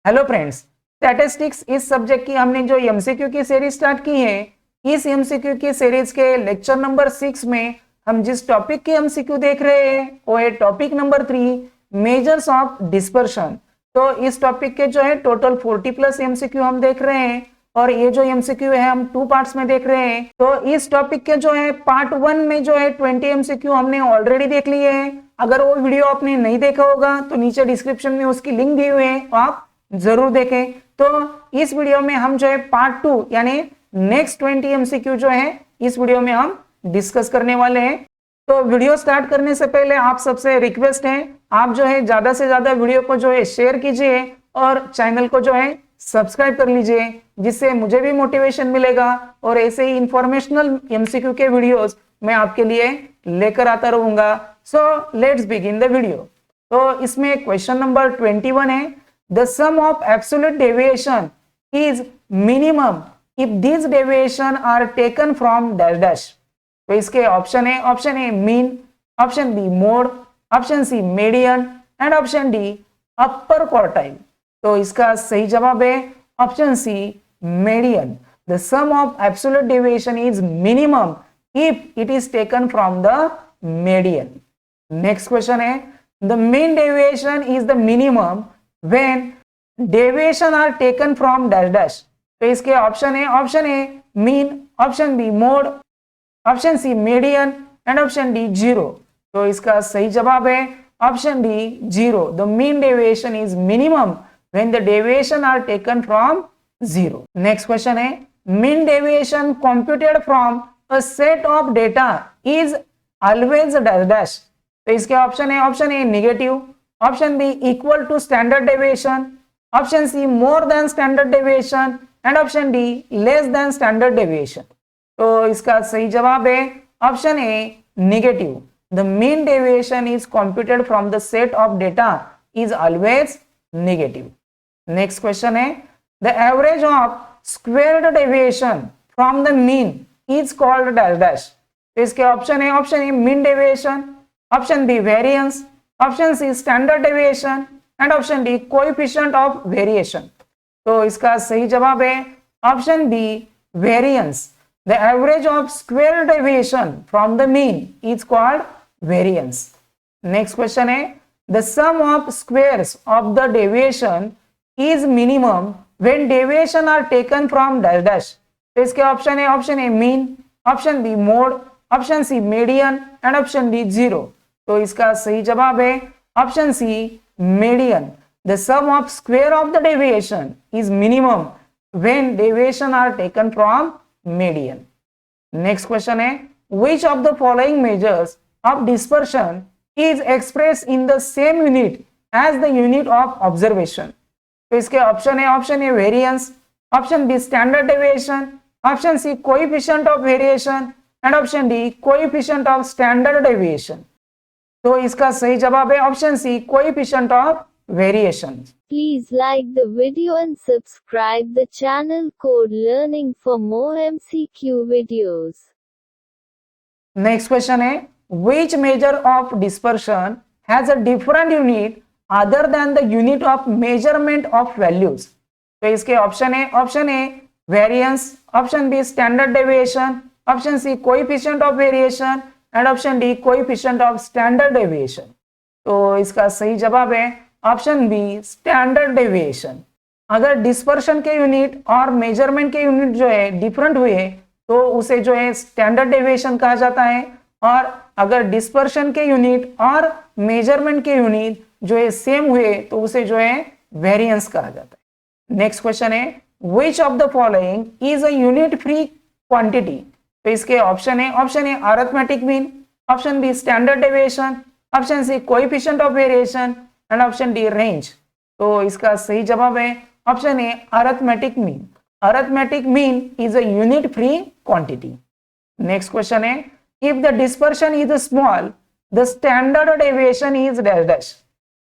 Hello friends, statistics इस subject की हमने जो एमसीक्यू की सीरीज स्टार्ट की है, इस एमसीक्यू की सीरीज के लेक्चर नंबर 6 में हम जिस टॉपिक की एमसीक्यू देख रहे हैं वो है topic number 3, measures of dispersion. तो इस टॉपिक के जो है टोटल 40+ एमसीक्यू हम देख रहे हैं और ये जो एमसीक्यू है हम 2 पार्ट्स में देख रहे हैं। तो इस टॉपिक के जो है पार्ट 1 में जो है 20 एमसीक्यू हमने ऑलरेडी देख लिए हैं। अगर वो वीडियो आपने नहीं देखा होगा तो नीचे डिस्क्रिप्शन में उसकी लिंक दी हुई है, आप जरूर देखें। तो इस वीडियो में हम जो है पार्ट 2 यानी नेक्स्ट 20 एमसीक्यू जो है इस वीडियो में हम डिस्कस करने वाले हैं। तो वीडियो स्टार्ट करने से पहले आप सबसे रिक्वेस्ट है, आप जो है ज्यादा से ज्यादा वीडियो को जो है शेयर कीजिए और चैनल को जो है सब्सक्राइब कर लीजिए, जिससे मुझे भी मोटिवेशन मिलेगा और ऐसे ही इंफॉर्मेशनल एमसीक्यू के वीडियोस मैं आपके लिए लेकर आता रहूंगा। So let's begin the video. तो इसमें क्वेश्चन नंबर 21 है, the sum of absolute deviation is minimum if these deviation are taken from dash dash। तो इसके ऑप्शन है mean, option B mode, option C median and option D upper quartile. तो इसका सही जवाब है option C median. The sum of absolute deviation is minimum if it is taken from the median. Next question है, the mean deviation is the minimum when deviation are taken from dash dash। तो इसके option है mean, option B mode, option C median and option D zero. तो इसका सही जवाब है option D zero. The mean deviation is minimum when the deviation are taken from zero। Next question है, mean deviation computed from a set of data is always dash dash। तो इसके option है negative, option B equal to standard deviation, option C more than standard deviation and option D less than standard deviation. तो इसका सही जवाब है option A negative. The mean deviation is computed from the set of data is always negative. Next question है, the average of squared deviation from the mean is called dash dash. तो इसके option है mean deviation, option B variance, option C standard deviation and option D coefficient of variation. तो इसका सही जवाब है option B variance. The average of square deviation from the mean is called variance. Next question है, the sum of squares of the deviation is minimum when deviation are taken from dash dash. तो इसके option है mean, option B mode, option C median and option D zero. तो इसका सही जवाब है option C median. The sum of square of the deviation is minimum when deviation are taken from median. Next question है, which of the following measures of dispersion is express in the same unit as the unit of observation. तो इसके option है variance, option B standard deviation, option C coefficient of variation and option D coefficient of standard deviation. तो इसका सही जवाब है option C coefficient of variation. Please like the video and subscribe the channel Code Learning for more MCQ videos। Next question है, which measure of dispersion has a different unit other than the unit of measurement of values। तो इसके option है variance, option B standard deviation, option C coefficient of variation and option D coefficient of standard deviation. तो इसका सही जवाब है option B standard deviation. अगर dispersion के यूनिट और मेजरमेंट के यूनिट जो है डिफरेंट हुए तो उसे जो है स्टैंडर्ड डेविएशन कहा जाता है, और अगर डिस्पर्शन के यूनिट और मेजरमेंट के यूनिट जो है सेम हुए तो उसे जो है वेरिएंस कहा जाता है। नेक्स्ट क्वेश्चन है, which of the following is a unit free quantity. तो इसके ऑप्शन है arithmetic mean, option B standard deviation, option C coefficient of variation and option D range. तो इसका सही जवाब है option A arithmetic mean. Arithmetic mean is a unit free quantity. Next question है, if the dispersion is small the standard deviation is dash dash.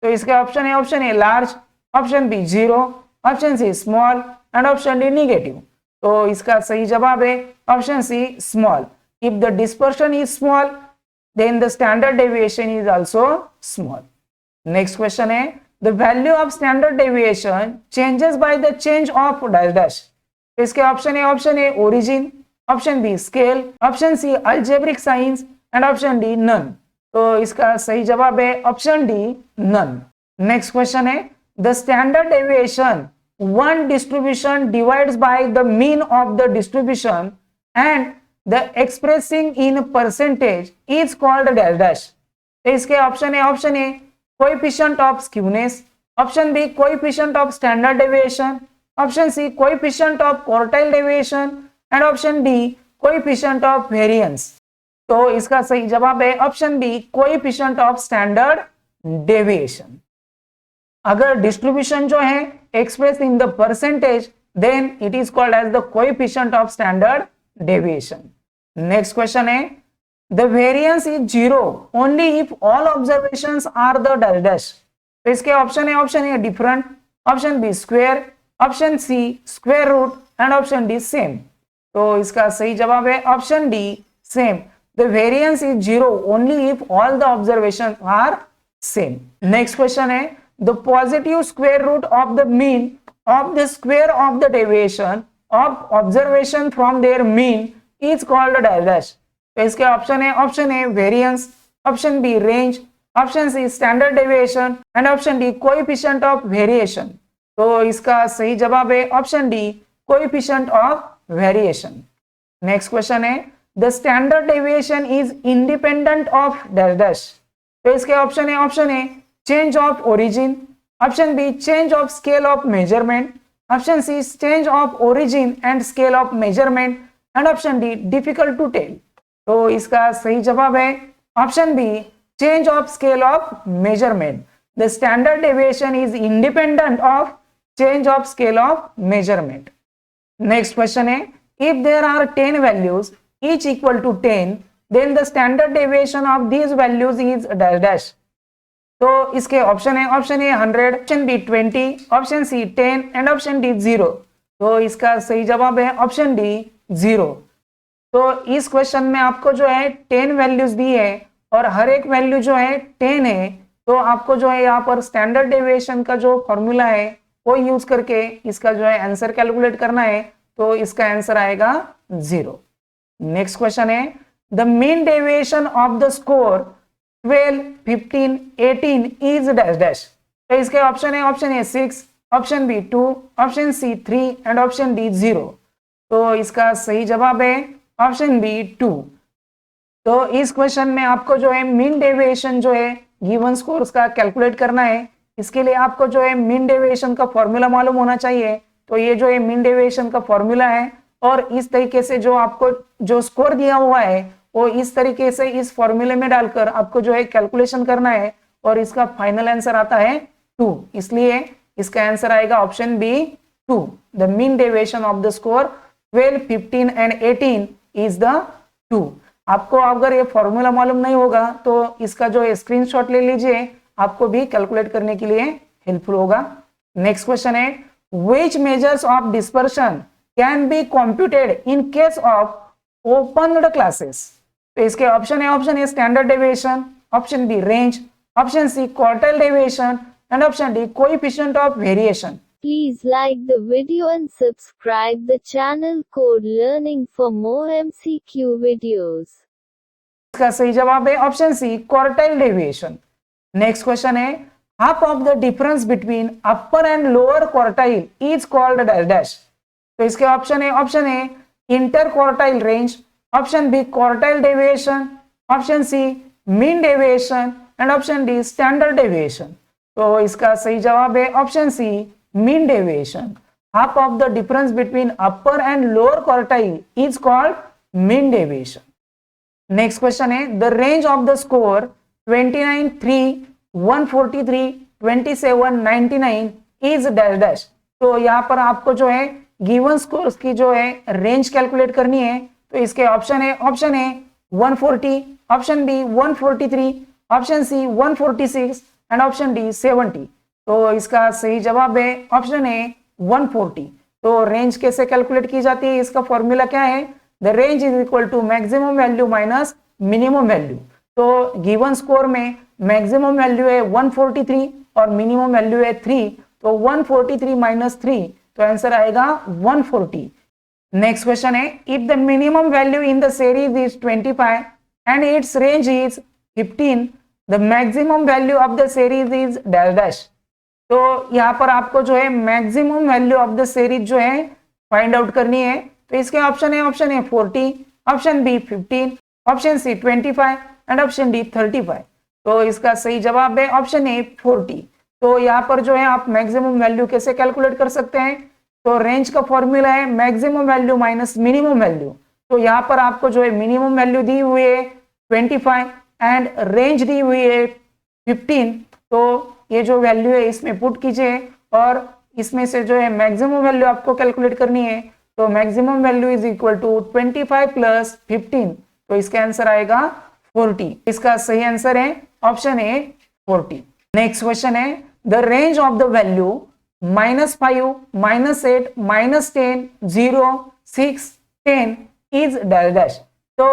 तो इसके option है large, option B zero, option C small and option D negative. तो इसका सही जवाब है option C small. If the dispersion is small, then the standard deviation is also small। Next question है, the value of standard deviation changes by the change of dash dash. तो इसके option A origin, option B scale, option C algebraic science and option D none. तो इसका सही जवाब है option D none. Next question है the standard deviation one distribution divides by the mean of the distribution and the expressing in percentage is called dash dash। तो इसके option A coefficient of skewness, option B coefficient of standard deviation, option C coefficient of quartile deviation and option D coefficient of variance. तो इसका सही जवाब है option B coefficient of standard deviation. अगर distribution जो है express in the percentage then it is called as the coefficient of standard deviation. Next question है the variance is zero only if all observations are the dash dash. तो इसके option A different, option B square, option C square root and option D same. तो इसका सही जवाब है option D same. The variance is zero only if all the observations are same. Next question है the positive square root of the mean of the square of the deviation of observation from their mean is called dash dash। तो इसके option A variance, option B range, option C standard deviation and option D coefficient of variation. तो इसका सही जवाब है option D coefficient of variation. Next question है the standard deviation is independent of dash dash. तो इसके option A change of origin, option B change of scale of measurement, option C change of origin and scale of measurement and option D difficult to tell। तो इसका सही जवाब है option B change of scale of measurement। The standard deviation is independent of change of scale of measurement। Next question है if there are 10 values each equal to 10 then the standard deviation of these values is dash dash। तो इसके option A 100, option B 20, option C 10 and option D 0। तो इसका सही जवाब है option D 0। तो इस क्वेश्चन में आपको जो है 10 वैल्यूज दी है और हर एक वैल्यू जो है 10 है। तो आपको जो है यहाँ पर स्टैंडर्ड डेविएशन का जो फॉर्मूला है वो यूज करके इसका जो है आंसर कैलकुलेट करना है। तो इसका आंसर आएगा 0। नेक्स्ट क्वेश्चन है the mean deviation of the score 12, 15, 18 is dash dash। तो इसके option A 6, option B 2, option C 3 and option D 0। तो इसका सही जवाब है ऑप्शन बी 2। तो इस क्वेश्चन में आपको जो है मीन डेविएशन जो है गिवन स्कोर्स का कैलकुलेट करना है। इसके लिए आपको जो है मीन डेविएशन का फॉर्मूला मालूम होना चाहिए। तो ये जो है मीन डेविएशन का फॉर्मूला है और इस तरीके से जो आपको जो स्कोर दिया हुआ है वो इस तरीके से इस फॉर्मूले में डालकर आपको जो है कैलकुलेशन करना है और इसका फाइनल आंसर आता है 2। इसलिए इसका आंसर आएगा option B 2। The mean deviation of the score 12, 15 and 18 is the 2। आपको अगर ये फॉर्मूला मालूम नहीं होगा तो इसका जो है स्क्रीनशॉट ले लीजिए, आपको भी कैलकुलेट करने के लिए हेल्पफुल होगा। नेक्स्ट क्वेश्चन है which measures of dispersion can be computed in case of opened classes. तो इसके option A standard deviation, option B range, option C quartile deviation and option D coefficient of variation. Please like the video and subscribe the channel Code Learning for more MCQ videos। इसका सही जवाब है option C quartile deviation. Next question है half of the difference between upper and lower quartile is called dash dash. तो इसके option A inter quartile range, option B quartile deviation, option C mean deviation and option D standard deviation. तो इसका सही जवाब है option C mean deviation. Half of the difference between upper and lower quartile is called mean deviation. Next question है the range of the score 29, 3, 143, 27, 99 is dash dash. तो यहाँ पर आपको जो है गिवन स्कोर्स की जो है रेंज कैलकुलेट करनी है। तो इसके option A 140, option B 143, option C 146 and option D 70। तो इसका सही जवाब है ऑप्शन ए 140। तो रेंज कैसे कैलकुलेट की जाती है, इसका फॉर्मूला क्या है, the range is equal to maximum value minus minimum value. तो गिवन स्कोर में मैक्सिमम वैल्यू है 143 और मिनिमम वैल्यू है 3, तो 143 माइनस 3, तो आंसर आएगा 140। नेक्स्ट क्वेश्चन है, if the minimum value in the series is 25 and it's range is 15, the maximum value of the series is dash dash. तो यहाँ पर आपको जो है maximum value of the series जो है फाइंड आउट करनी है। तो इसके ऑप्शन है 40, option B 15, option C 25 and option D 35। तो इसका सही जवाब है ऑप्शन ए 40। तो यहाँ पर जो है आप मैक्सिमम वैल्यू कैसे कैलकुलेट कर सकते हैं, तो रेंज का फॉर्मूला है maximum value minus minimum value. तो यहाँ पर आपको जो है मिनिमम वैल्यू दी हुई है 25 एंड रेंज दी हुई है 15, तो ये जो वैल्यू है इसमें पुट कीजिए और इसमें से जो है मैक्सिमम वैल्यू आपको कैलकुलेट करनी है। तो maximum value is equal to 25 plus 15, तो इसका आंसर आएगा 40। इसका सही आंसर है ऑप्शन ए 40। नेक्स्ट क्वेश्चन है, the range of the value -5, -8, -10, 0, 6, 10 is dash dash. तो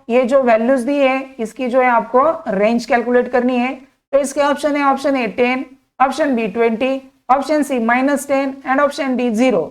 ये जो वैल्यूज दी है इसकी जो है आपको रेंज कैलकुलेट करनी है। तो इसके ऑप्शन है 10, option B 20, option C -10 and option D 0।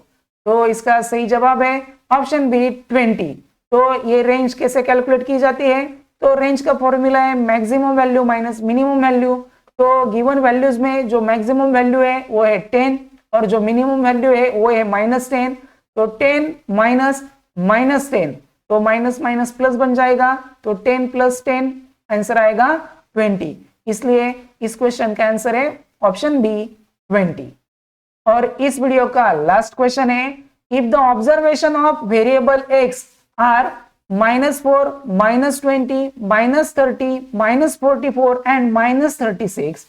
तो इसका सही जवाब है ऑप्शन बी 20। तो ये रेंज कैसे कैलकुलेट की जाती है, तो रेंज का फॉर्मूला है maximum value minus minimum value. तो गिवन वैल्यूज में जो मैक्सिमम वैल्यू है वो है 10 और जो मिनिमम वैल्यू है वो है -10। तो 10 माइनस -10, तो माइनस माइनस प्लस बन जाएगा, तो 10 प्लस 10 आंसर आएगा 20। इसलिए इस क्वेश्चन का आंसर है ऑप्शन बी 20। और इस वीडियो का लास्ट क्वेश्चन है, if the observation of variable x are -4, -20, -30, -44 and -36,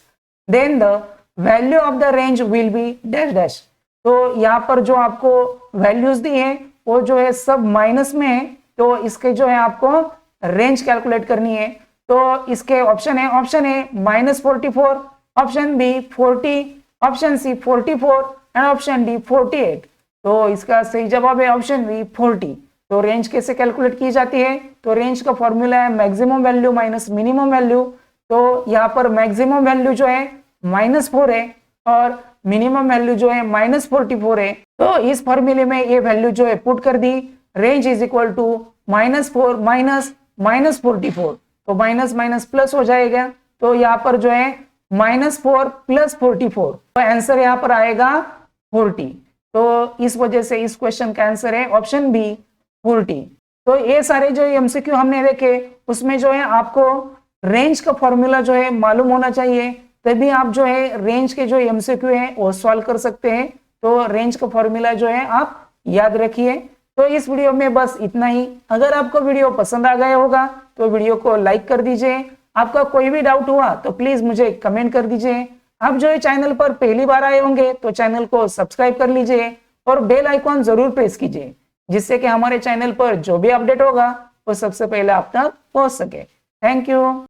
then the value of the range will be dash dash. तो यहाँ पर जो आपको वैल्यूज दी है वो जो है सब माइनस में है, तो इसके जो है आपको रेंज कैलकुलेट करनी है। तो इसके ऑप्शन है -44, option B 40, option C 44 and option D 48। तो इसका सही जवाब है ऑप्शन बी 40। तो रेंज कैसे कैलकुलेट की जाती है, तो रेंज का फॉर्मूला है maximum value minus minimum value. तो यहाँ पर मैक्सिमम वैल्यू जो है -4 है और मिनिमम वैल्यू जो है -44 है। तो इस फॉर्मूले में ये वैल्यू जो है पुट कर दी, range is equal to -4 minus -44, तो माइनस माइनस प्लस हो जाएगा। तो यहाँ पर जो है -4 प्लस 44, तो आंसर यहाँ पर आएगा 40। तो इस वजह से इस क्वेश्चन का आंसर है ऑप्शन बी 40। तो ये सारे जो एमसीक्यू हमने देखे उसमें जो है आपको रेंज का फॉर्मूला जो है मालूम होना चाहिए, तभी आप जो है रेंज के जो एमसीक्यू है वो सॉल्व कर सकते हैं। तो रेंज का फॉर्मूला जो है आप याद रखिए। तो इस वीडियो में बस इतना ही। अगर आपको वीडियो पसंद आ गया होगा तो वीडियो को लाइक कर दीजिए। आपका कोई भी डाउट हुआ तो प्लीज मुझे कमेंट कर दीजिए। आप जो है चैनल पर पहली बार आए होंगे तो चैनल को सब्सक्राइब कर लीजिए और बेल आइकॉन जरूर प्रेस कीजिए, जिससे कि हमारे चैनल पर जो भी अपडेट होगा वो सबसे पहले आप तक पहुंच सके। Thank you.